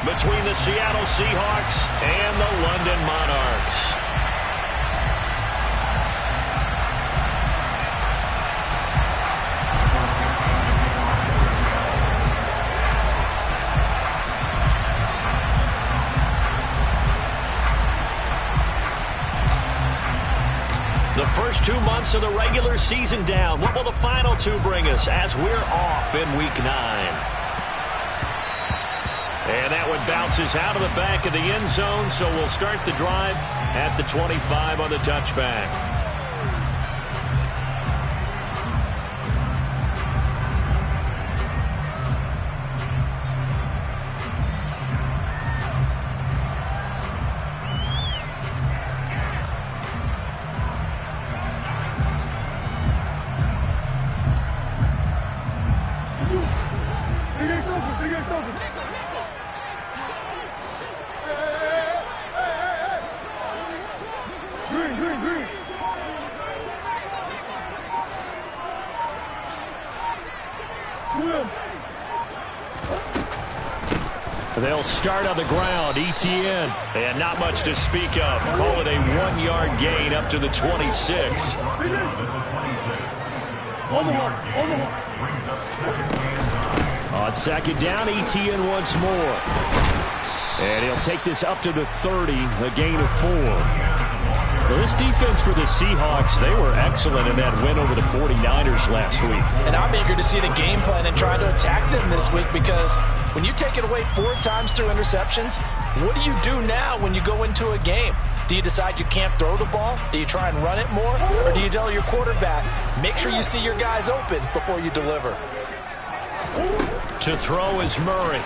between the Seattle Seahawks and the London Monarchs. The first 2 months of the regular season down. What will the final 2 bring us as we're off in Week 9? And that one bounces out of the back of the end zone, so we'll start the drive at the 25 on the touchback. They'll start on the ground. ETN. And not much to speak of. Call it a 1-yard gain up to the 26. On second down, ETN once more. And he'll take this up to the 30, a gain of 4. Well, this defense for the Seahawks, they were excellent in that win over the 49ers last week. And I'm eager to see the game plan and try to attack them this week, because when you take it away 4 times through interceptions, what do you do now when you go into a game? Do you decide you can't throw the ball? Do you try and run it more? Or do you tell your quarterback, make sure you see your guys open before you deliver? To throw is Murray.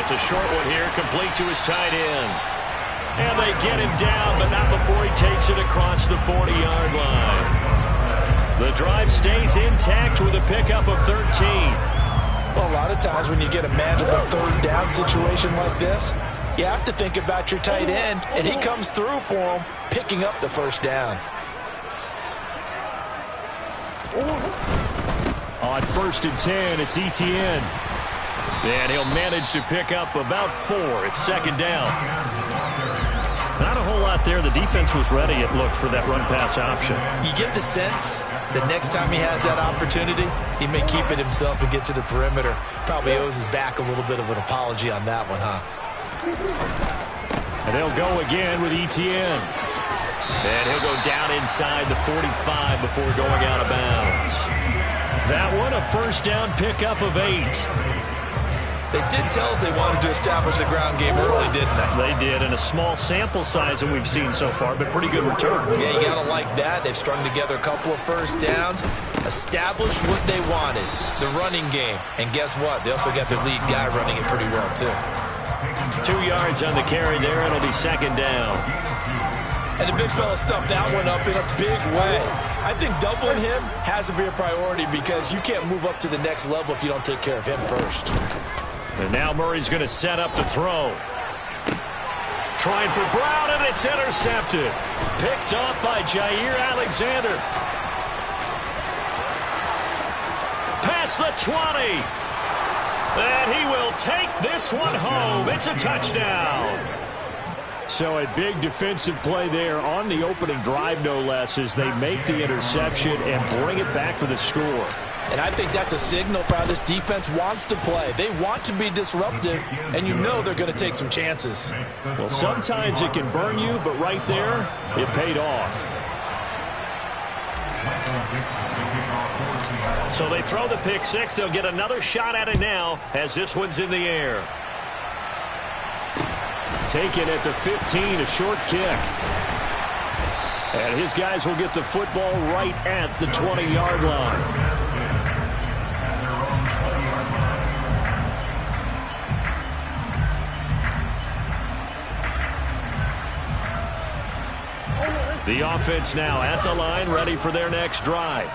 It's a short one here, complete to his tight end. And they get him down, but not before he takes it across the 40-yard line. The drive stays intact with a pickup of 13. Well, a lot of times when you get a manageable third down situation like this, you have to think about your tight end, and he comes through for him, picking up the first down. On 1st and 10, it's ETN. And he'll manage to pick up about 4. It's second down. Not a whole lot there. The defense was ready, it looked, for that run-pass option. You get the sense that next time he has that opportunity, he may keep it himself and get to the perimeter. Probably owes his back a little bit of an apology on that one, huh? And they'll go again with ETN. And he'll go down inside the 45 before going out of bounds. That one, a first down pickup of 8. They did tell us they wanted to establish the ground game early, didn't they? They did, and a small sample size that we've seen so far, but pretty good return. Yeah, you got to like that. They've strung together a couple of first downs, established what they wanted, the running game. And guess what? They also got their lead guy running it pretty well, too. 2 yards on the carry there. It'll be second down. And the big fella stuffed that one up in a big way. I think doubling him has to be a priority, because you can't move up to the next level if you don't take care of him first. And now Murray's going to set up to throw. Trying for Brown, and it's intercepted. Picked off by Jair Alexander. Past the 20. And he will take this one home. It's a touchdown. So a big defensive play there on the opening drive, no less, as they make the interception and bring it back for the score. And I think that's a signal for how this defense wants to play. They want to be disruptive, and you know they're going to take some chances. Well, sometimes it can burn you, but right there, it paid off. So they throw the pick six. They'll get another shot at it now as this one's in the air. Taken at the 15, a short kick. And his guys will get the football right at the 20-yard line. The offense now at the line, ready for their next drive.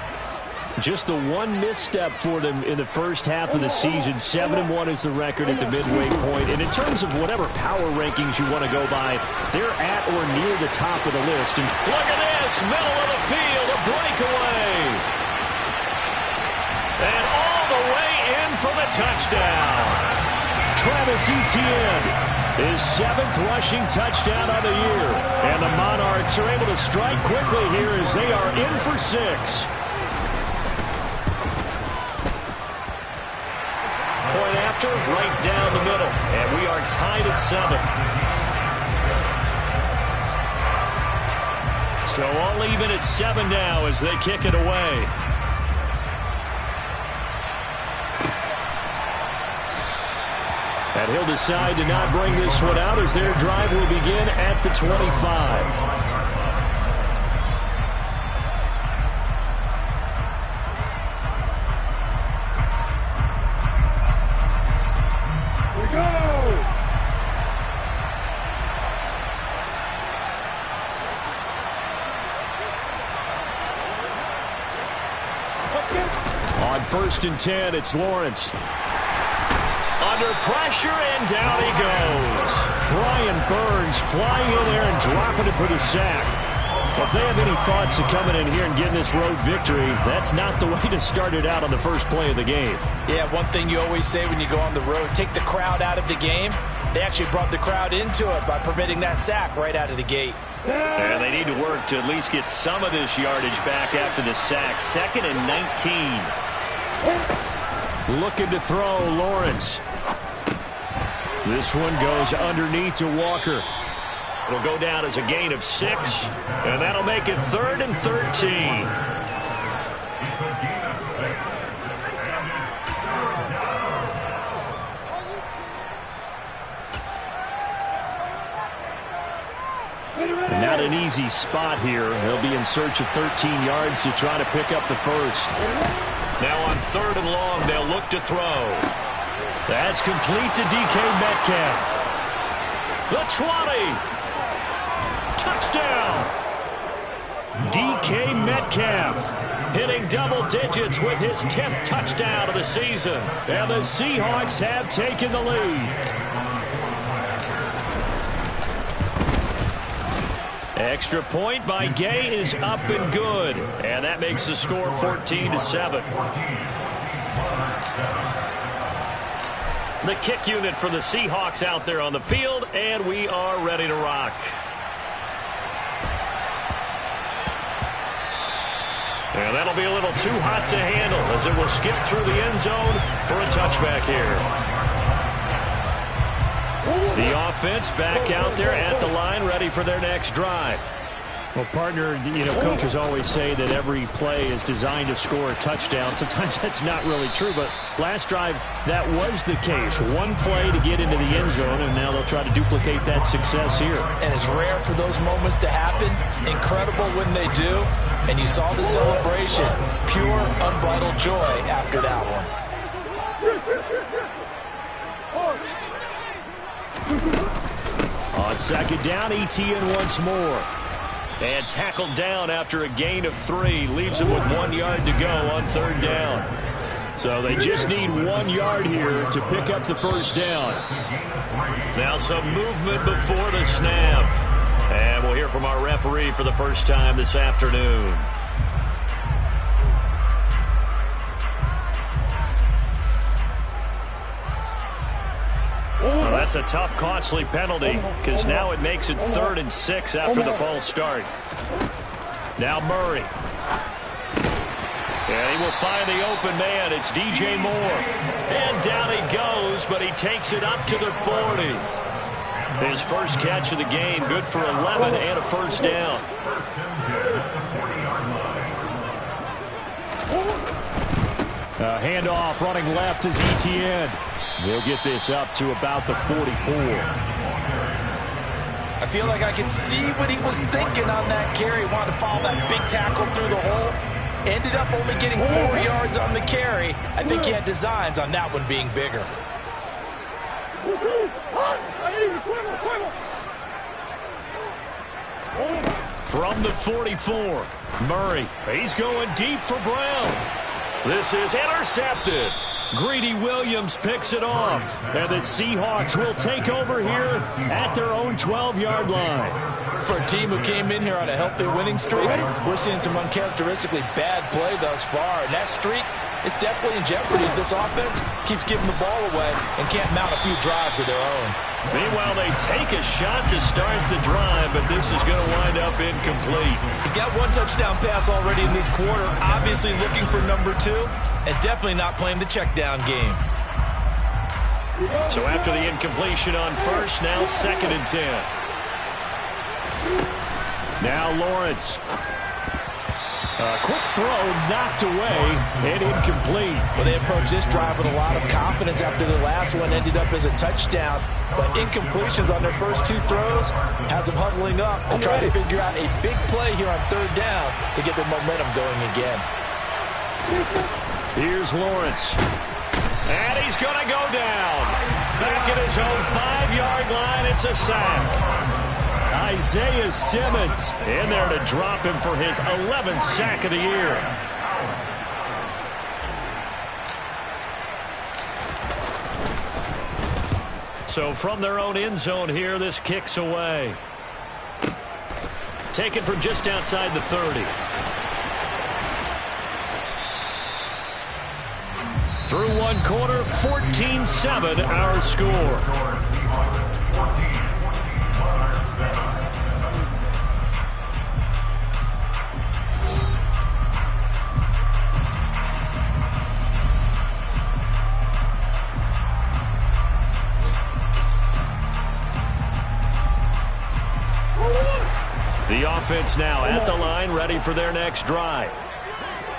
Just the one misstep for them in the first half of the season. 7-1 is the record at the midway point. And in terms of whatever power rankings you want to go by, they're at or near the top of the list. And look at this, middle of the field, a breakaway. And all the way in for the touchdown. Travis Etienne, his 7th rushing touchdown of the year. And the Monarchs are able to strike quickly here as they are in for 6. Point after, right down the middle. And we are tied at 7. So all even at 7 now as they kick it away. And he'll decide to not bring this one out as their drive will begin at the 25. On 1st and 10, it's Lawrence. Under pressure, and down he goes. Brian Burns flying in there and dropping it for the sack. Well, if they have any thoughts of coming in here and getting this road victory, that's not the way to start it out on the first play of the game. Yeah, one thing you always say when you go on the road, take the crowd out of the game. They actually brought the crowd into it by permitting that sack right out of the gate. And they need to work to at least get some of this yardage back after the sack. 2nd and 19. Looking to throw, Lawrence. This one goes underneath to Walker. It'll go down as a gain of 6, and that'll make it 3rd and 13. Not an easy spot here. They'll be in search of 13 yards to try to pick up the first. Now on 3rd and long, they'll look to throw. That's complete to DK Metcalf. The 20. Touchdown. DK Metcalf hitting double digits with his 10th touchdown of the season. And the Seahawks have taken the lead. Extra point by Gay is up and good. And that makes the score 14-7. The kick unit for the Seahawks out there on the field, and we are ready to rock. And that'll be a little too hot to handle as it will skip through the end zone for a touchback here. The offense back out there at the line, ready for their next drive. Well, partner, coaches always say that every play is designed to score a touchdown. Sometimes that's not really true, but last drive, that was the case. One play to get into the end zone, and now they'll try to duplicate that success here. And it's rare for those moments to happen. Incredible when they do. And you saw the celebration. Pure, unbridled joy after that one. On 2nd down, Etienne once more. And tackled down after a gain of 3. Leaves him with 1 yard to go on 3rd down. So they just need 1 yard here to pick up the first down. Now some movement before the snap. And we'll hear from our referee for the first time this afternoon. Well, that's a tough, costly penalty because now it makes it 3rd and 6 after the false start. Now Murray. And he will find the open man. It's DJ Moore. And down he goes, but he takes it up to the 40. His first catch of the game, good for 11 and a first down. Handoff running left is Etienne. They'll get this up to about the 44. I feel like I can see what he was thinking on that carry. Wanted to follow that big tackle through the hole. Ended up only getting 4 yards on the carry. I think he had designs on that one being bigger. From the 44, Murray. He's going deep for Brown. This is intercepted. Greedy Williams picks it off. And the Seahawks will take over here at their own 12-yard line. For a team who came in here on a healthy winning streak, we're seeing some uncharacteristically bad play thus far. And that streak it's definitely in jeopardy if this offense keeps giving the ball away and can't mount a few drives of their own. Meanwhile, they take a shot to start the drive, but this is going to wind up incomplete. He's got one touchdown pass already in this quarter, obviously looking for number 2, and definitely not playing the check down game. So after the incompletion on first, now 2nd and 10. Now Lawrence. A quick throw knocked away and incomplete. Well, they approached this drive with a lot of confidence after their last one ended up as a touchdown. But incompletions on their first 2 throws has them huddling up and trying to figure out a big play here on 3rd down to get their momentum going again. Here's Lawrence. And he's going to go down. Back at his own 5-yard line, it's a sack. Isaiah Simmons in there to drop him for his 11th sack of the year. So from their own end zone here, this kicks away. Taken from just outside the 30. Through one quarter, 14-7 our score. The offense now at the line, ready for their next drive.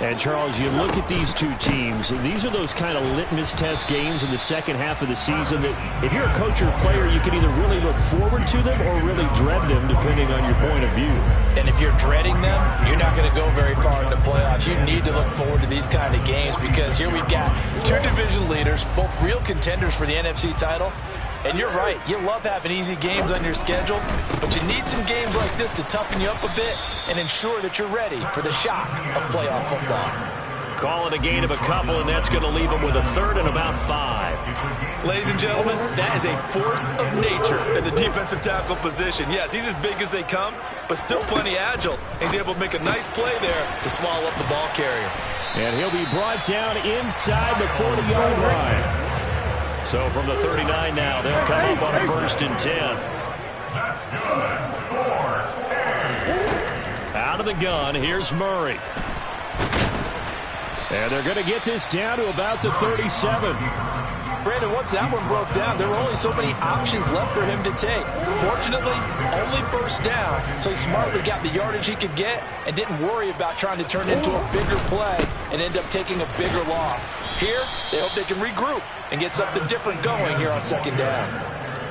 And, Charles, you look at these two teams, and these are those kind of litmus test games in the second half of the season that if you're a coach or a player, you can either really look forward to them or really dread them, depending on your point of view. And if you're dreading them, you're not going to go very far in the playoffs. You need to look forward to these kind of games because here we've got 2 division leaders, both real contenders for the NFC title. And you're right, you love having easy games on your schedule, but you need some games like this to toughen you up a bit and ensure that you're ready for the shock of playoff football. Call it a gain of a couple, and that's going to leave them with a 3rd and about 5. Ladies and gentlemen, that is a force of nature at the defensive tackle position. Yes, he's as big as they come, but still plenty agile. He's able to make a nice play there to swallow up the ball carrier. And he'll be brought down inside the 40-yard line. So from the 39 now, they'll come up on a 1st and 10. Out of the gun, here's Murray. And they're going to get this down to about the 37. Brandon, once that one broke down, there were only so many options left for him to take. Fortunately, only 1st down, so he smartly got the yardage he could get and didn't worry about trying to turn into a bigger play and end up taking a bigger loss. Here, they hope they can regroup and get something different going here on 2nd down.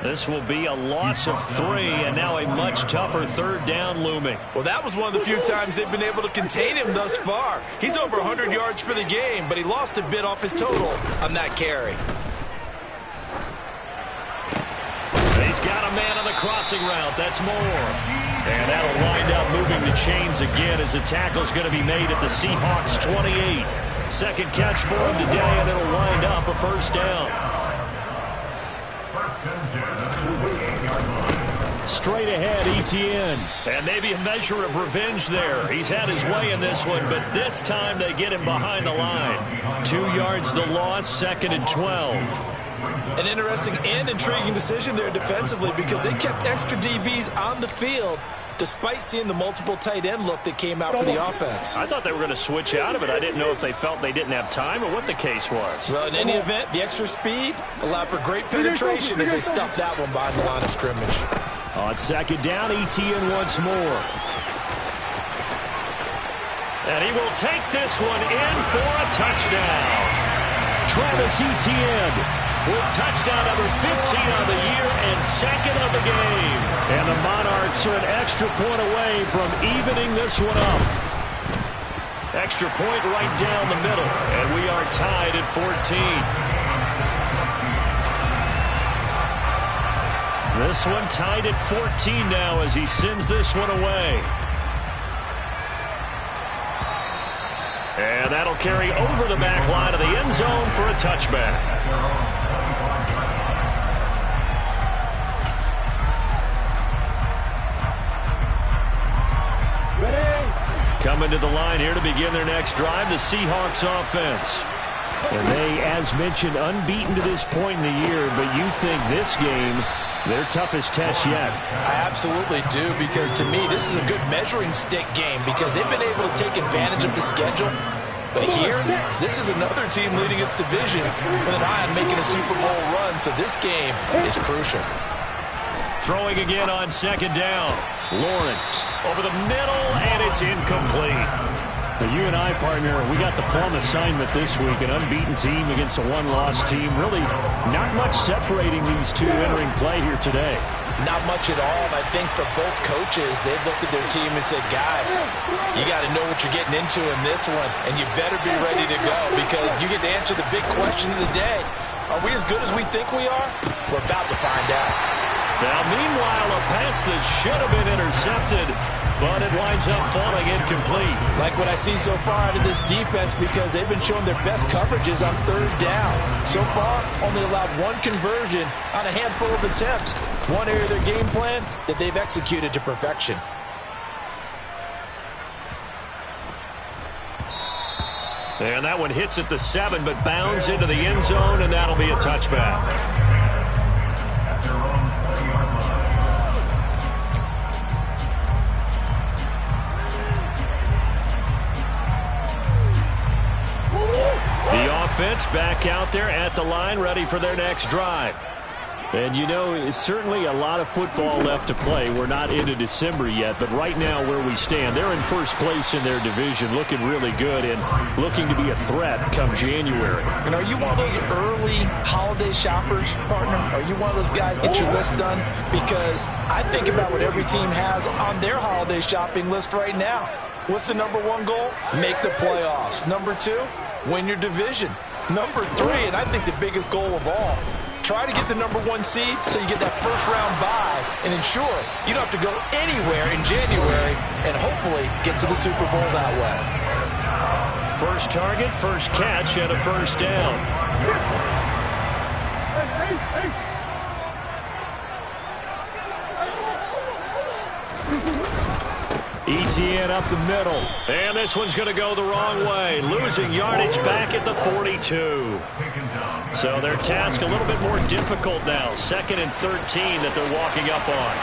This will be a loss of 3, and now a much tougher 3rd down looming. Well, that was one of the few times they've been able to contain him thus far. He's over 100 yards for the game, but he lost a bit off his total on that carry. He's got a man on the crossing route. That's Moore. And that'll wind up moving the chains again as the tackle's going to be made at the Seahawks 28. 2nd catch for him today, and it'll wind up a 1st down. Straight ahead, Etienne. And maybe a measure of revenge there. He's had his way in this one, but this time they get him behind the line. 2 yards the loss, 2nd and 12. An interesting and intriguing decision there defensively because they kept extra DBs on the field despite seeing the multiple tight end look that came out for the offense. I thought they were going to switch out of it. I didn't know if they felt they didn't have time or what the case was. Well, in any event, the extra speed allowed for great penetration as they stuffed that one behind the line of scrimmage. On 2nd down, Etienne once more. And he will take this one in for a touchdown. Travis Etienne with touchdown number 15 on the year and 2nd of the game. And the Monarchs are an extra point away from evening this one up. Extra point right down the middle, and we are tied at 14. This one tied at 14 now as he sends this one away. And that'll carry over the back line of the end zone for a touchback. Coming to the line here to begin their next drive, the Seahawks offense. And they, as mentioned, unbeaten to this point in the year, but you think this game, their toughest test yet. I absolutely do, because to me, this is a good measuring stick game because they've been able to take advantage of the schedule. But here, this is another team leading its division with an eye on making a Super Bowl run, so this game is crucial. Throwing again on second down. Lawrence over the middle, and it's incomplete. Now, you and I, partner, we got the plum assignment this week, an unbeaten team against a one-loss team. Really not much separating these two entering play here today. Not much at all, and I think for both coaches, they've looked at their team and said, guys, you got to know what you're getting into in this one, and you better be ready to go because you get to answer the big question of the day. Are we as good as we think we are? We're about to find out. Now, meanwhile, a pass that should have been intercepted, but it winds up falling incomplete. Like what I see so far out of this defense because they've been showing their best coverages on third down. So far, only allowed one conversion on a handful of attempts. One area of their game plan that they've executed to perfection. And that one hits at the 7, but bounds into the end zone, and that'll be a touchback. The offense back out there at the line, ready for their next drive. And you know, it's certainly a lot of football left to play. We're not into December yet, but right now where we stand, they're in first place in their division, looking really good and looking to be a threat come January. And are you one of those early holiday shoppers, partner? Are you one of those guys get your list done? Because I think about what every team has on their holiday shopping list right now. What's the number one goal? Make the playoffs. Number 2, win your division. Number 3, and I think the biggest goal of all, try to get the number 1 seed so you get that first round bye and ensure you don't have to go anywhere in January and hopefully get to the Super Bowl that way. First target, first catch, and a first down. Etienne up the middle. And this one's going to go the wrong way. Losing yardage back at the 42. So their task a little bit more difficult now. 2nd and 13 that they're walking up on.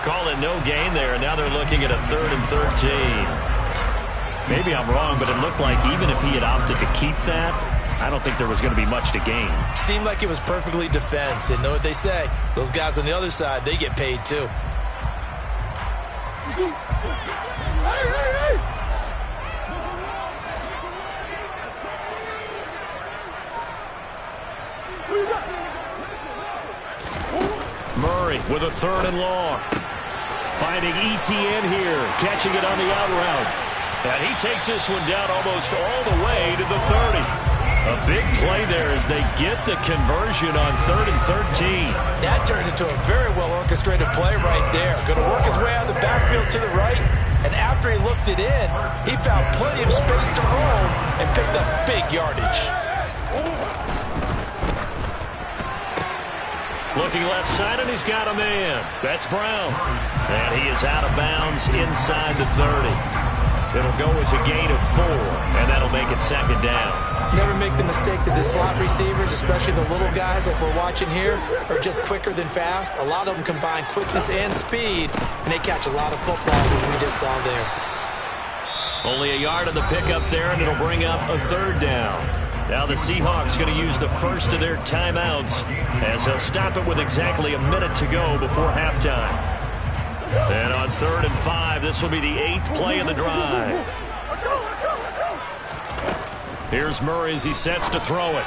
Call it no gain there, and now they're looking at a 3rd and 13. Maybe I'm wrong, but it looked like even if he had opted to keep that, I don't think there was going to be much to gain. Seemed like it was perfectly defense. And know what they say? Those guys on the other side, they get paid too. Murray with a 3rd and long. Finding Etienne here, catching it on the out route. And he takes this one down almost all the way to the 30. A big play there as they get the conversion on 3rd and 13. That turned into a very well-orchestrated play right there. Going to work his way out of the backfield to the right. And after he looked it in, he found plenty of space to roll and picked up big yardage. Looking left side, and he's got a man. That's Brown. And he is out of bounds inside the 30. It'll go as a gain of 4, and that'll make it 2nd down. Never make the mistake that the slot receivers, especially the little guys like we're watching here, are just quicker than fast. A lot of them combine quickness and speed, and they catch a lot of footballs, as we just saw there. Only a yard of the pickup there, and it'll bring up a 3rd down. Now the Seahawks going to use the first of their timeouts as they'll stop it with exactly a minute to go before halftime. And on 3rd and 5, this will be the 8th play of the drive. Here's Murray as he sets to throw it.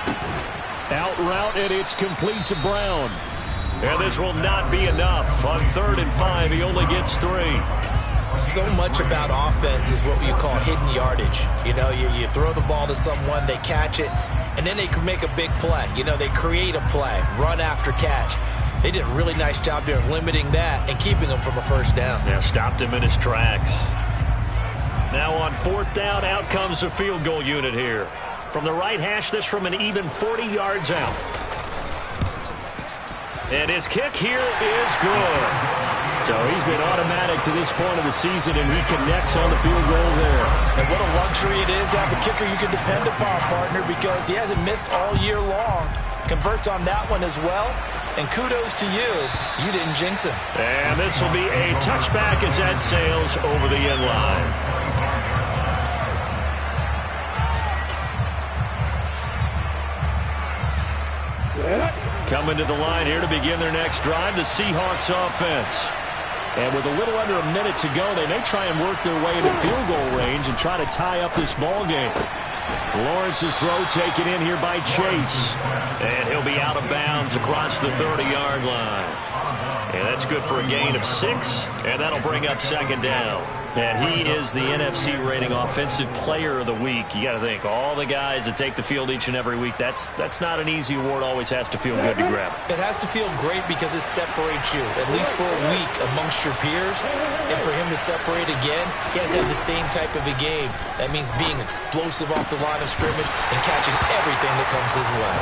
Out route, and it's complete to Brown. And this will not be enough. On 3rd and 5, he only gets 3. So much about offense is what you call hidden yardage. You know, you throw the ball to someone, they catch it, and then they can make a big play. You know, they create a play, run after catch. They did a really nice job there of limiting that and keeping him from a first down. Yeah, stopped him in his tracks. Now on 4th down, out comes the field goal unit here. From the right hash, this from an even 40 yards out. And his kick here is good. So he's been automatic to this point of the season, and he connects on the field goal there. And what a luxury it is to have a kicker you can depend upon, partner, because he hasn't missed all year long. Converts on that one as well. And kudos to you. You didn't jinx him. And this will be a touchback as that sails over the end line. Coming to the line here to begin their next drive, the Seahawks offense. And with a little under a minute to go, they may try and work their way into field goal range and try to tie up this ball game. Lawrence's throw taken in here by Chase. And he'll be out of bounds across the 30-yard line. And that's good for a gain of 6, and that'll bring up second down. And he is the NFC rating offensive player of the week. You got to think, all the guys that take the field each and every week, that's not an easy award. Always has to feel good to grab. It has to feel great because it separates you, at least for a week, amongst your peers. And for him to separate again, he has to have the same type of a game. That means being explosive off the line of scrimmage and catching everything that comes his way.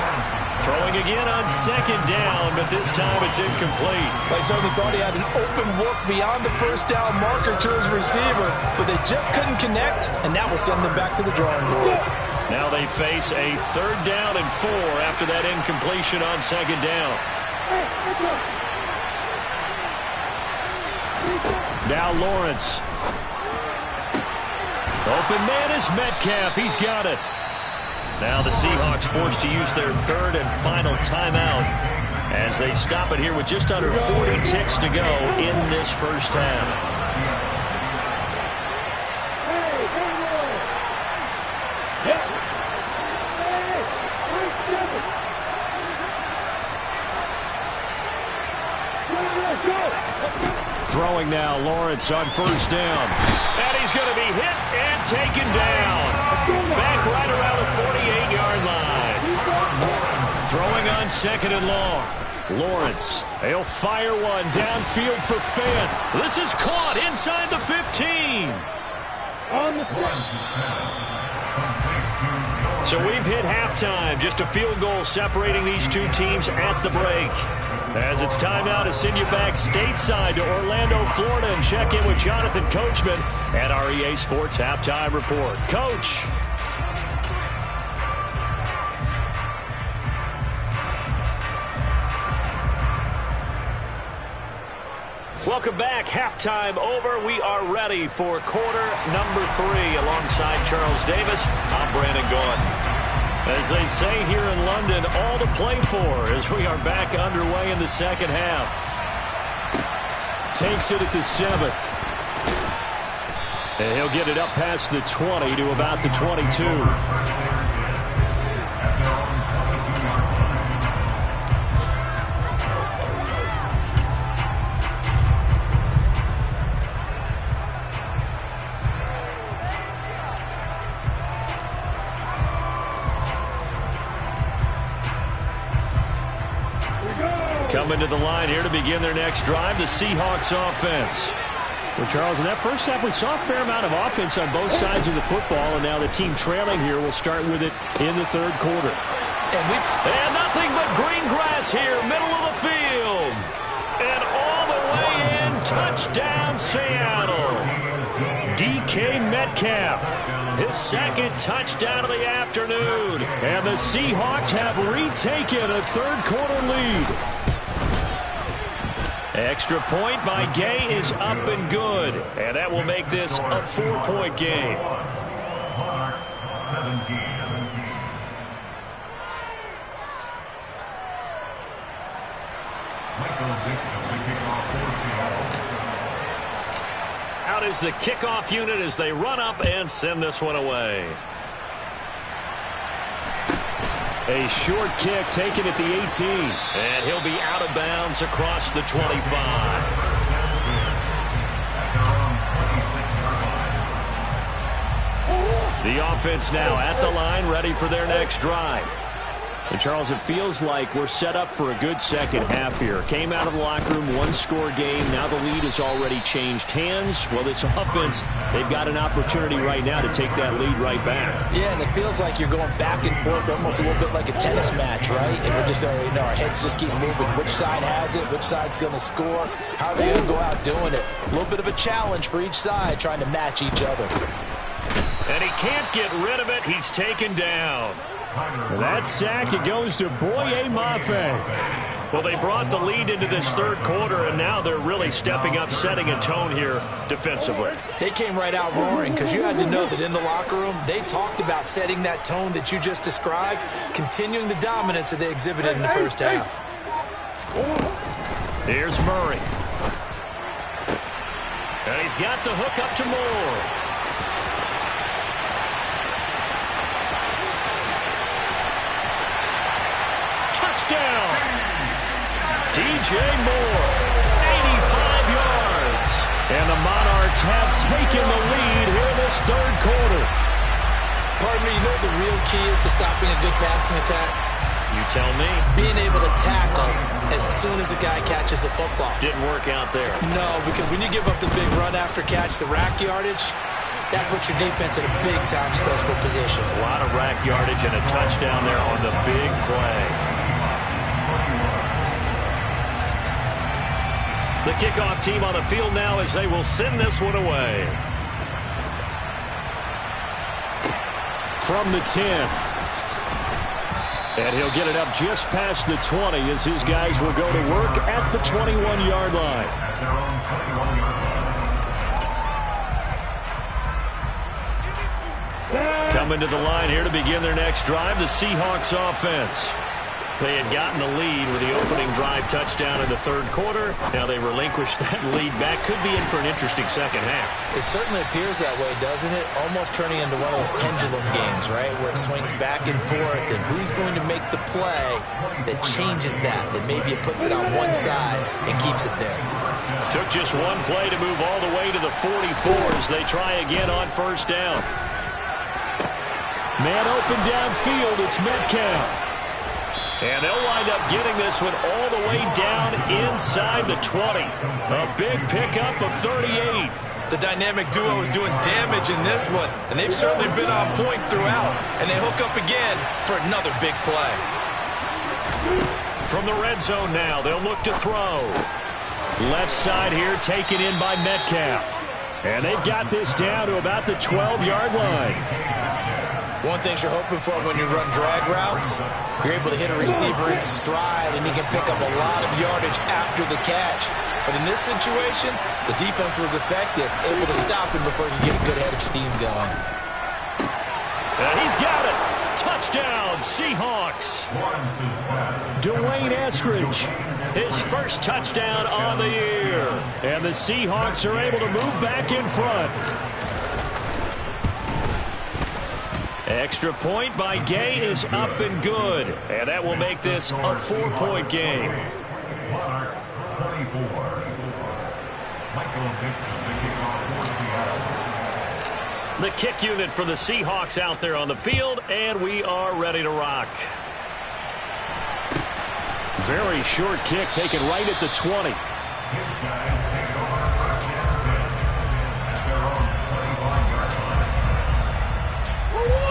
Throwing again on second down, but this time it's incomplete. I certainly thought he had an open look beyond the first down marker to his receiver, but they just couldn't connect, and that will send them back to the drawing board. Now they face a 3rd down and 4 after that incompletion on second down. Now Lawrence. Open man is Metcalf. He's got it. Now the Seahawks forced to use their 3rd and final timeout as they stop it here with just under 40 ticks to go in this first half. Throwing now, Lawrence on 1st down. And he's going to be hit and taken down. Back right around the 48-yard line. Throwing on 2nd and long. Lawrence, he'll fire one downfield for Fant. This is caught inside the 15. So we've hit halftime. Just a field goal separating these two teams at the break. As it's time now to send you back stateside to Orlando, Florida, and check in with Jonathan Coachman at our EA Sports Halftime Report. Coach. Welcome back. Halftime over. We are ready for quarter number 3. Alongside Charles Davis, I'm Brandon Gaudin. As they say here in London, all to play for as we are back underway in the second half. Takes it at the 7. And he'll get it up past the 20 to about the 22. Coming to the line here to begin their next drive, the Seahawks offense. Well, Charles, in that first half, we saw a fair amount of offense on both sides of the football, and now the team trailing here will start with it in the 3rd quarter. And nothing but green grass here, middle of the field. And all the way in, touchdown Seattle. DK Metcalf, his 2nd touchdown of the afternoon. And the Seahawks have retaken a 3rd quarter lead. Extra point by Gay is up and good. And that will make this a 4-point game. Out is the kickoff unit as they run up and send this one away. A short kick taken at the 18. And he'll be out of bounds across the 25. The offense now at the line, ready for their next drive. And Charles, it feels like we're set up for a good second half here. Came out of the locker room, one-score game. Now the lead has already changed hands. Well, this offense, they've got an opportunity right now to take that lead right back. Yeah, and it feels like you're going back and forth, almost a little bit like a tennis match, right? And we're just already know our heads just keep moving. Which side has it? Which side's going to score? How are they going to go out doing it? A little bit of a challenge for each side, trying to match each other. And he can't get rid of it. He's taken down. That sack, it goes to Boye Mafe. Well, they brought the lead into this third quarter, and now they're really stepping up, setting a tone here defensively. They came right out roaring because you had to know that in the locker room, they talked about setting that tone that you just described, continuing the dominance that they exhibited in the first half. Here's Murray. And he's got the hook up to Moore. Touchdown! DJ Moore, 85 yards. And the Monarchs have taken the lead here this third quarter. Pardon me, you know what the real key is to stopping a good passing attack? You tell me. Being able to tackle as soon as a guy catches the football. Didn't work out there. No, because when you give up the big run after catch, the rack yardage, that puts your defense in a big-time stressful position. A lot of rack yardage and a touchdown there on the big play. The kickoff team on the field now as they will send this one away. From the 10. And he'll get it up just past the 20 as his guys will go to work at the 21-yard line. Coming to the line here to begin their next drive, the Seahawks offense. They had gotten the lead with the opening drive touchdown in the third quarter. Now they relinquished that lead back. Could be in for an interesting second half. It certainly appears that way, doesn't it? Almost turning into one of those pendulum games, right? Where it swings back and forth. And who's going to make the play that changes that? That maybe it puts it on one side and keeps it there. Took just one play to move all the way to the 44 as they try again on first down. Man open downfield. It's Metcalf. And they'll wind up getting this one all the way down inside the 20. A big pickup of 38. The dynamic duo is doing damage in this one, and they've certainly been on point throughout. And they hook up again for another big play. From the red zone now, they'll look to throw. Left side here taken in by Metcalf. And they've got this down to about the 12-yard line. One thing you're hoping for when you run drag routes, you're able to hit a receiver in stride, and he can pick up a lot of yardage after the catch. But in this situation, the defense was effective, able to stop him before he could get a good head of steam going. And he's got it. Touchdown, Seahawks. Dwayne Eskridge, his first touchdown on the year. And the Seahawks are able to move back in front. Extra point by Gay is up and good. And that will make this a 4-point game. The kick unit for the Seahawks out there on the field, and we are ready to rock. Very short kick taken right at the 20.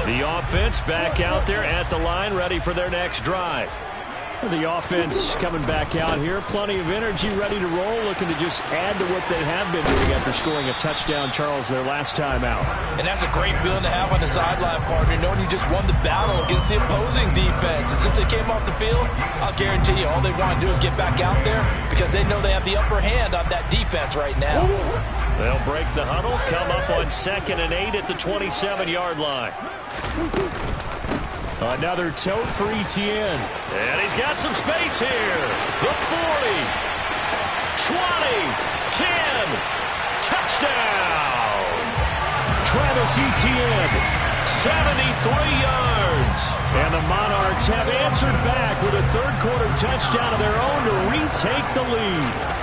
The offense back out there at the line, ready for their next drive. The offense coming back out here, plenty of energy, ready to roll, looking to just add to what they have been doing after scoring a touchdown, Charles, their last time out. And that's a great feeling to have on the sideline, partner, knowing you just won the battle against the opposing defense. And since they came off the field, I'll guarantee you all they want to do is get back out there because they know they have the upper hand on that defense right now. They'll break the huddle, come up on 2nd and 8 at the 27-yard line. Another tote for Etienne. And he's got some space here. The 40. 20. 10. Touchdown. Travis Etienne. 73 yards. And the Monarchs have answered back with a third-quarter touchdown of their own to retake the lead.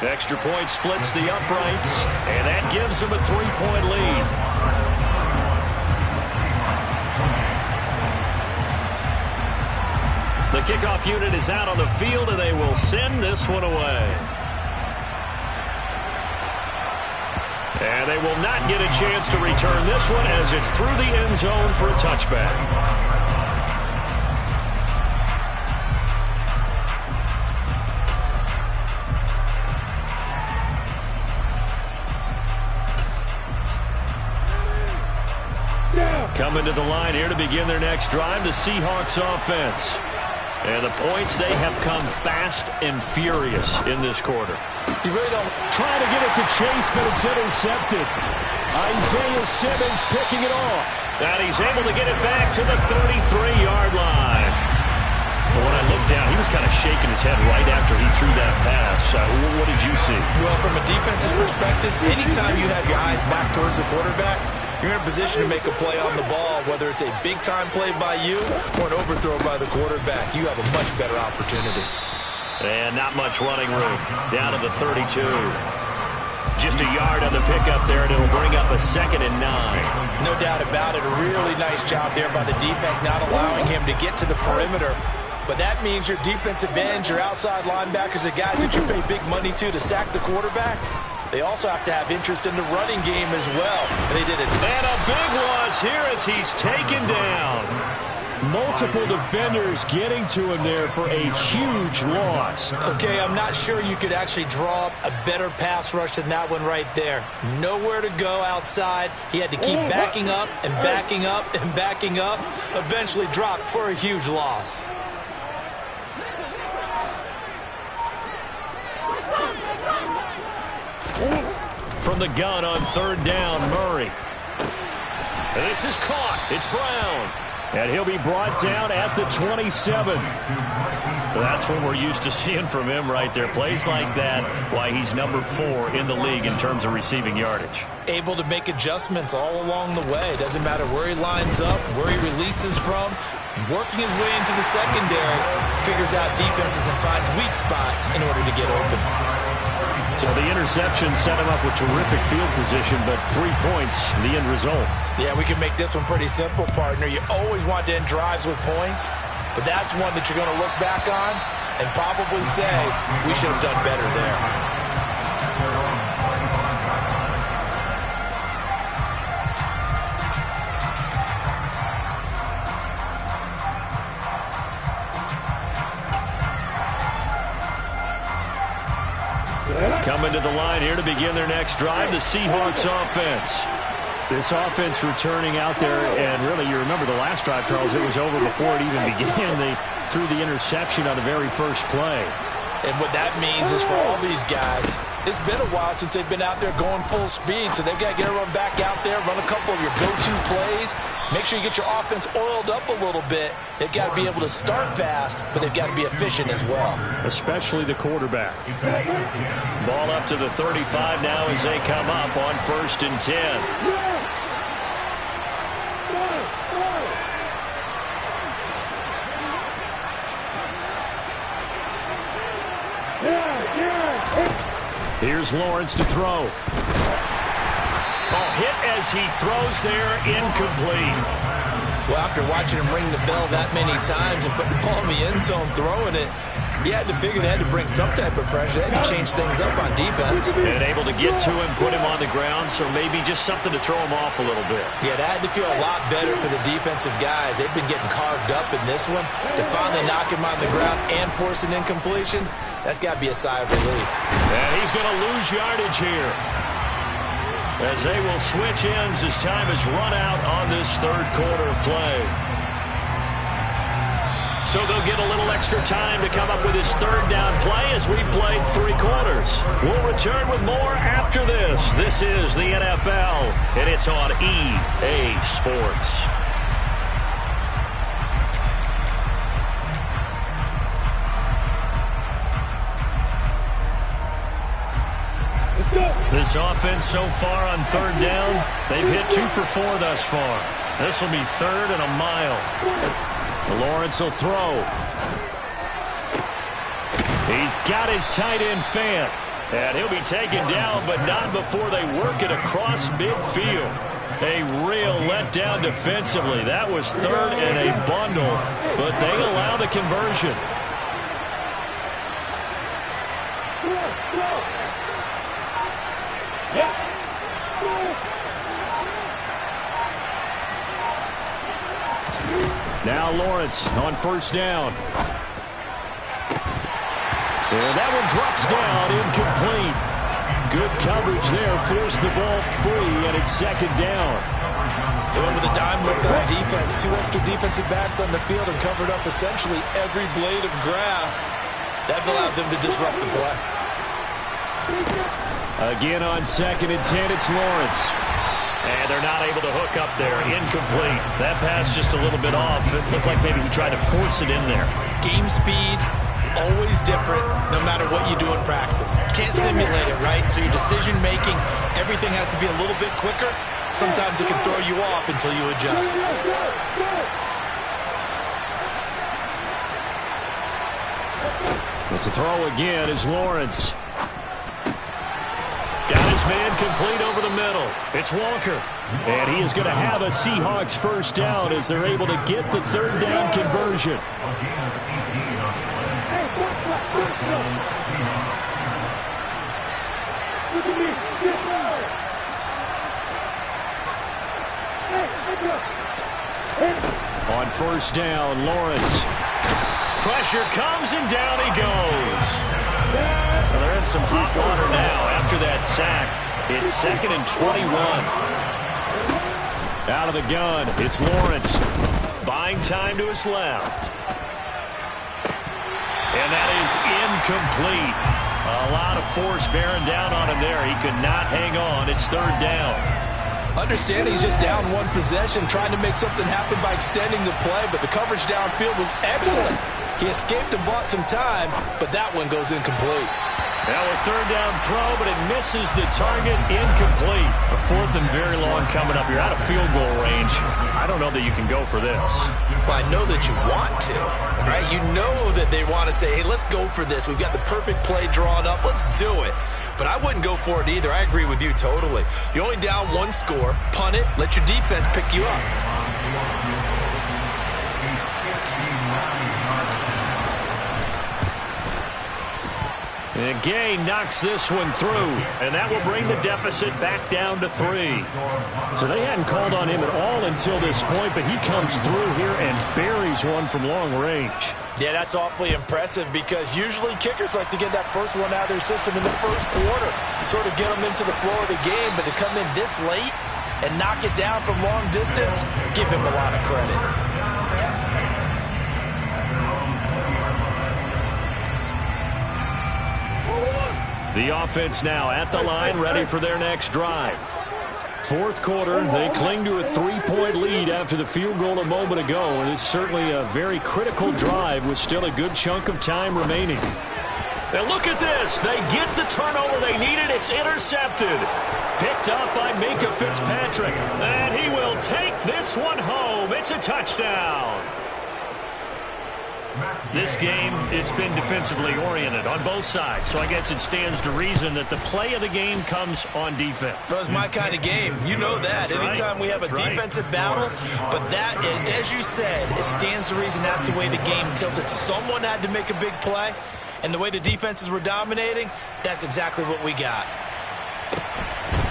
Extra point splits the uprights, and that gives them a 3-point lead. The kickoff unit is out on the field, and they will send this one away. And they will not get a chance to return this one as it's through the end zone for a touchback. Coming to the line here to begin their next drive, the Seahawks offense. And the points, they have come fast and furious in this quarter. You really don't try to get it to Chase, but it's intercepted. Isaiah Simmons picking it off. And he's able to get it back to the 33-yard line. But when I looked down, he was kind of shaking his head right after he threw that pass. What did you see? Well, from a defense's perspective, anytime you have your eyes back towards the quarterback, you're in a position to make a play on the ball, whether it's a big-time play by you or an overthrow by the quarterback. You have a much better opportunity. And not much running room. Down to the 32. Just a yard on the pickup there, and it'll bring up a 2nd and 9. No doubt about it. A really nice job there by the defense, not allowing him to get to the perimeter. But that means your defensive ends, your outside linebackers, the guys that you pay big money to sack the quarterback, they also have to have interest in the running game as well. And they did it. And a big loss here as he's taken down. Multiple defenders getting to him there for a huge loss. Okay, I'm not sure you could actually draw up a better pass rush than that one right there. Nowhere to go outside. He had to keep backing up and backing up and backing up. Eventually dropped for a huge loss. From the gun on 3rd down, Murray. And this is caught. It's Brown. And he'll be brought down at the 27. That's what we're used to seeing from him right there. Plays like that, why he's number 4 in the league in terms of receiving yardage. Able to make adjustments all along the way. Doesn't matter where he lines up, where he releases from. Working his way into the secondary, figures out defenses and finds weak spots in order to get open. So the interception set him up with terrific field position, but 3 points, the end result. Yeah, we can make this one pretty simple, partner. You always want to end drives with points, but that's one that you're going to look back on and probably say, we should have done better there. Coming to the line here to begin their next drive, the Seahawks offense. This offense returning out there, and really, you remember the last drive, Charles, it was over before it even began. They threw the interception on the very first play. And what that means is for all these guys, it's been a while since they've been out there going full speed, so they've got to get everyone back out there, run a couple of your go-to plays, make sure you get your offense oiled up a little bit. They've got to be able to start fast, but they've got to be efficient as well. Especially the quarterback. Ball up to the 35 now as they come up on 1st and 10. Here's Lawrence to throw. Oh, hit as he throws there, incomplete. Well, after watching him ring the bell that many times and putting the ball in the end zone, throwing it, he had to figure they had to bring some type of pressure. They had to change things up on defense. And able to get to him, put him on the ground, so maybe just something to throw him off a little bit. Yeah, that had to feel a lot better for the defensive guys. They've been getting carved up in this one. To finally knock him on the ground and force an incompletion, that's got to be a sigh of relief. And he's going to lose yardage here, as they will switch ends as time has run out on this 3rd quarter of play. So they'll get a little extra time to come up with his 3rd down play as we played 3 quarters. We'll return with more after this. This is the NFL, and it's on EA Sports. This offense so far on 3rd down, they've hit 2 for 4 thus far. This will be 3rd and a mile. Lawrence will throw. He's got his tight end Fant. And he'll be taken down, but not before they work it across midfield. A real letdown defensively. That was third and a bundle, but they allow the conversion. Now Lawrence on first down. And that one drops down, incomplete. Good coverage there, forced the ball free, and it's second down. They went with a dime look on defense. 2 extra defensive backs on the field and covered up essentially every blade of grass. That allowed them to disrupt the play. Again on second and 10, it's Lawrence. And they're not able to hook up there. Incomplete. That pass just a little bit off. It looked like maybe he tried to force it in there. Game speed, always different no matter what you do in practice. You can't simulate it, right? So your decision-making, everything has to be a little bit quicker. Sometimes it can throw you off until you adjust. But to throw again is Lawrence. Got his man complete over the middle. It's Walker. And he is going to have a Seahawks first down as they're able to get the third down conversion. On first down, Lawrence. Pressure comes and down he goes. Well, they're in some hot water now after that sack. It's 2nd and 21. Out of the gun, it's Lawrence. Buying time to his left. And that is incomplete. A lot of force bearing down on him there. He could not hang on. It's third down. Understanding he's just down one possession, trying to make something happen by extending the play, but the coverage downfield was excellent. He escaped and bought some time, but that one goes incomplete. Now a third down throw, but it misses the target, incomplete. A 4th and very long coming up. You're out of field goal range. I don't know that you can go for this. Well, I know that you want to, right? You know that they want to say, hey, let's go for this. We've got the perfect play drawn up. Let's do it. But I wouldn't go for it either. I agree with you totally. You're only down one score. Punt it. Let your defense pick you up. And Gay knocks this one through, and that will bring the deficit back down to 3. So they hadn't called on him at all until this point, but he comes through here and buries one from long range. Yeah, that's awfully impressive because usually kickers like to get that first one out of their system in the first quarter, sort of get them into the flow of the game, but to come in this late and knock it down from long distance, give him a lot of credit. The offense now at the line, ready for their next drive. Fourth quarter, they cling to a 3-point lead after the field goal a moment ago, and it's certainly a very critical drive with still a good chunk of time remaining. And look at this. They get the turnover they needed. It's intercepted. Picked up by Minkah Fitzpatrick. And he will take this one home. It's a touchdown. This game, it's been defensively oriented on both sides, so I guess it stands to reason that the play of the game comes on defense. So it's my kind of game. You know that. Anytime we have a defensive battle, but that, as you said, it stands to reason that's the way the game tilted. Someone had to make a big play, and the way the defenses were dominating, that's exactly what we got.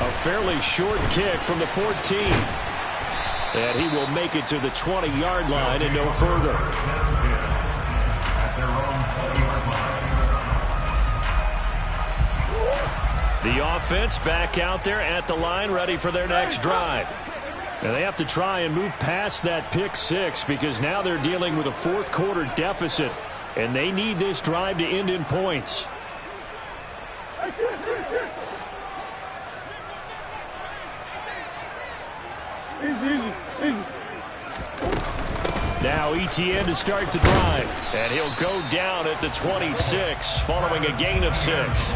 A fairly short kick from the 14. And he will make it to the 20-yard line and no further. The offense back out there at the line, ready for their next drive. And they have to try and move past that pick six because now they're dealing with a fourth quarter deficit, and they need this drive to end in points. Now ETN to start the drive, and he'll go down at the 26 following a gain of 6.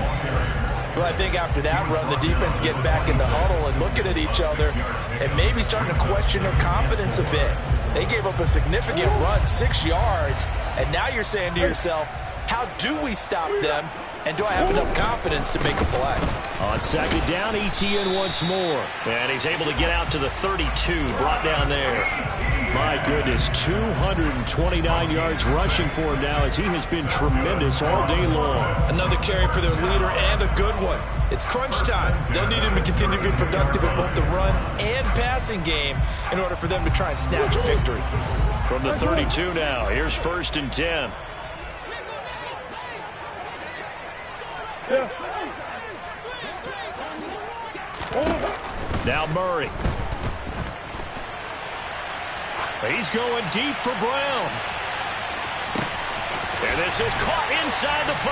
Well, I think after that run, the defense getting back in the huddle and looking at each other and maybe starting to question their confidence a bit. They gave up a significant run, 6 yards, and now you're saying to yourself, How do we stop them? And do I have enough confidence to make a play? On second down, ETN once more. And he's able to get out to the 32, brought down there. My goodness, 229 yards rushing for him now as he has been tremendous all day long. Another carry for their leader and a good one. It's crunch time. They'll need him to continue to be productive in both the run and passing game in order for them to try and snatch a victory. From the 32 now, here's 1st and 10. Now Murray. He's going deep for Brown. And this is caught inside the 5.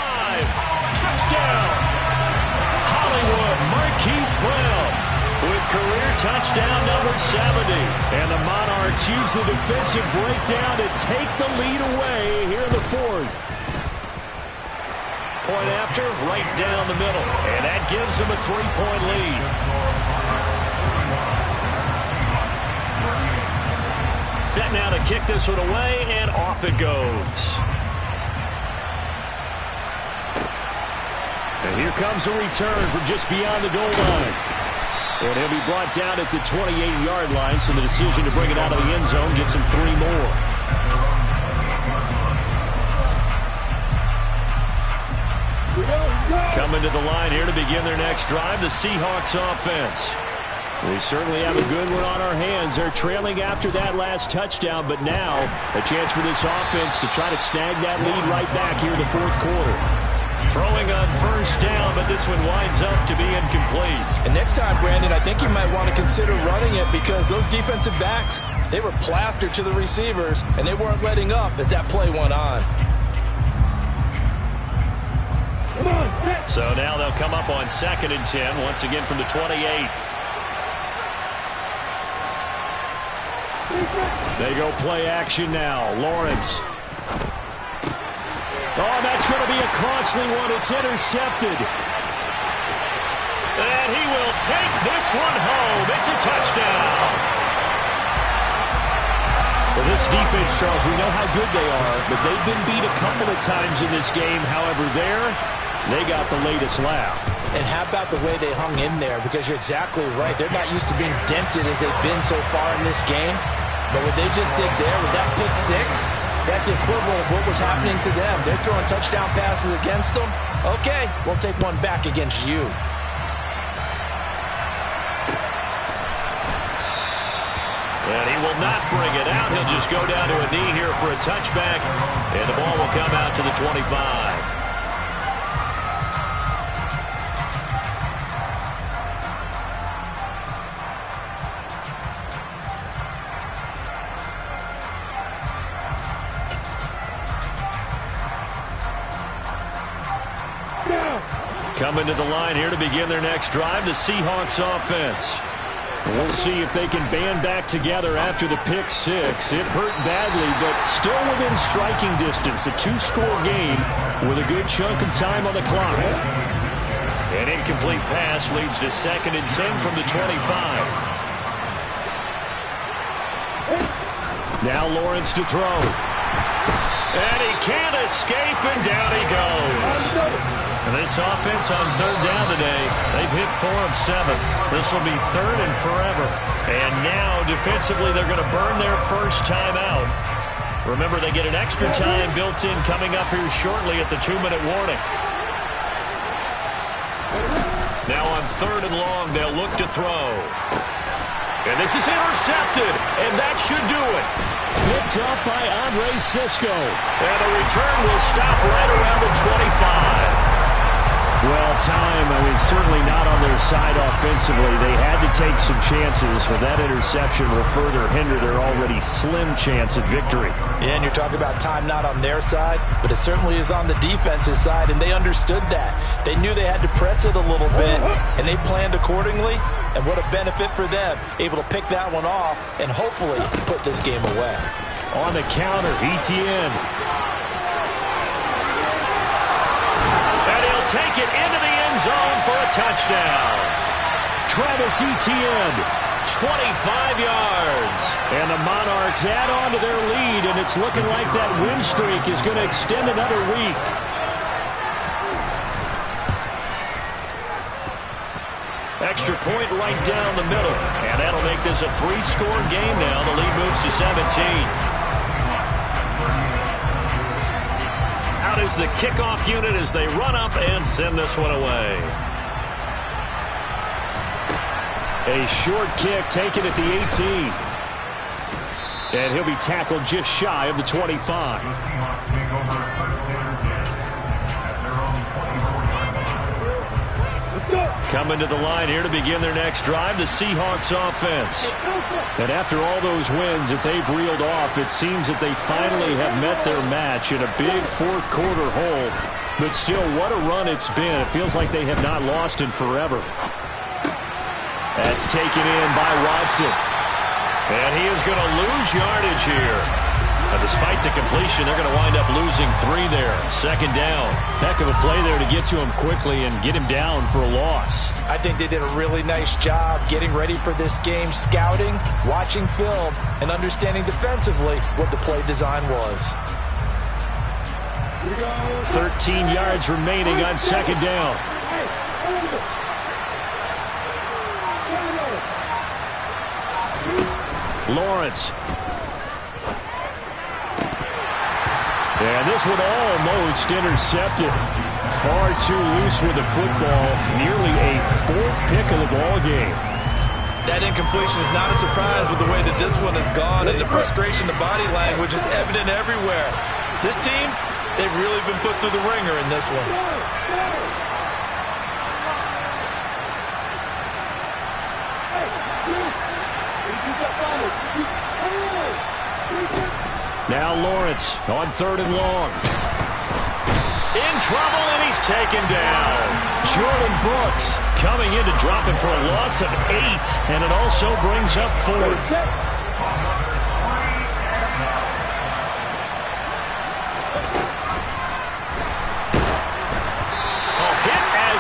Touchdown. Hollywood Marquise Brown with career touchdown number 70. And the Monarchs use the defensive breakdown to take the lead away here in the 4th. Point after, right down the middle. And that gives them a 3-point lead. Set now to kick this one away, and off it goes. And here comes a return from just beyond the goal line. And he'll be brought down at the 28-yard line, so the decision to bring it out of the end zone gets him 3 more. Coming to the line here to begin their next drive, the Seahawks offense. We certainly have a good one on our hands. They're trailing after that last touchdown, but now a chance for this offense to try to snag that lead right back here in the 4th quarter. Throwing on 1st down, but this one winds up to be incomplete. And next time, Brandon, I think you might want to consider running it because those defensive backs, they were plastered to the receivers, and they weren't letting up as that play went on. So now they'll come up on 2nd and 10, once again from the 28. They go play action now. Lawrence. Oh, that's going to be a costly one. It's intercepted. And he will take this one home. It's a touchdown. Well, this defense, Charles, we know how good they are, but they've been beat a couple of times in this game. However, they got the latest laugh. And how about the way they hung in there? Because you're exactly right. They're not used to being dented as they've been so far in this game. But what they just did there with that pick 6, that's the equivalent of what was happening to them. They're throwing touchdown passes against them. Okay, we'll take one back against you. And he will not bring it out. He'll just go down to a knee here for a touchback. And the ball will come out to the 25. Coming to the line here to begin their next drive, the Seahawks offense. We'll see if they can band back together after the pick 6. It hurt badly, but still within striking distance. A 2-score game with a good chunk of time on the clock. An incomplete pass leads to 2nd and 10 from the 25. Now Lawrence to throw. And he can't escape, and down he goes. And this offense on 3rd down today, they've hit 4 of 7. This will be 3rd and forever. And now, defensively, they're going to burn their first time out. Remember, they get an extra time built in coming up here shortly at the 2-minute warning. Now on 3rd and long, they'll look to throw. And this is intercepted, and that should do it. Picked up by Andre Sisco. And the return will stop right around the 25. Well, time, certainly not on their side offensively. They had to take some chances, but that interception will further hinder their already slim chance at victory. Yeah, and you're talking about time not on their side, but it certainly is on the defense's side, and they understood that. They knew they had to press it a little bit, and they planned accordingly, and what a benefit for them, able to pick that one off and hopefully put this game away. On the counter, ETN. Take it into the end zone for a touchdown. Travis Etienne, 25 yards. And the Monarchs add on to their lead, and it's looking like that win streak is going to extend another week. extra point right down the middle. And that'll make this a 3-score game now. The lead moves to 17. Out is the kickoff unit as they run up and send this one away. A short kick taken at the 18. And he'll be tackled just shy of the 25. Coming to the line here to begin their next drive, the Seahawks offense. And after all those wins that they've reeled off, it seems that they finally have met their match in a big fourth-quarter hole. But still, what a run it's been. It feels like they have not lost in forever. That's taken in by Watson. And he is going to lose yardage here. Despite the completion, they're going to wind up losing 3 there. Second down. Heck of a play there to get to him quickly and get him down for a loss. I think they did a really nice job getting ready for this game, scouting, watching film, and understanding defensively what the play design was. 13 yards remaining on second down. Lawrence. And this one almost intercepted. Far too loose with the football. Nearly a 4th pick of the ball game. That incompletion is not a surprise with the way that this one has gone, and the frustration, the body language is evident everywhere. This team, they've really been put through the ringer in this one. Now Lawrence on 3rd and long. In trouble, and he's taken down. Jordan Brooks coming in to drop him for a loss of 8, and it also brings up 4th.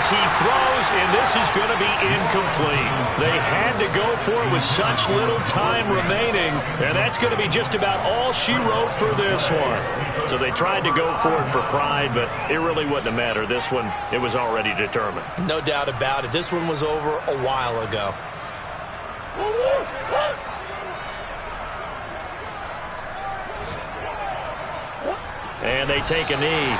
He throws, and this is going to be incomplete. They had to go for it with such little time remaining, and that's going to be just about all she wrote for this one. So they tried to go for it for pride, but it really wouldn't have mattered. This one, it was already determined. No doubt about it. This one was over a while ago. And they take a knee.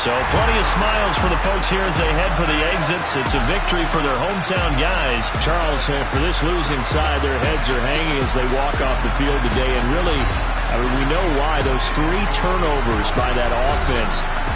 So plenty of smiles for the folks here as they head for the exits. It's a victory for their hometown guys. Charles, for this losing side, their heads are hanging as they walk off the field today. And really, we know why. Those 3 turnovers by that offense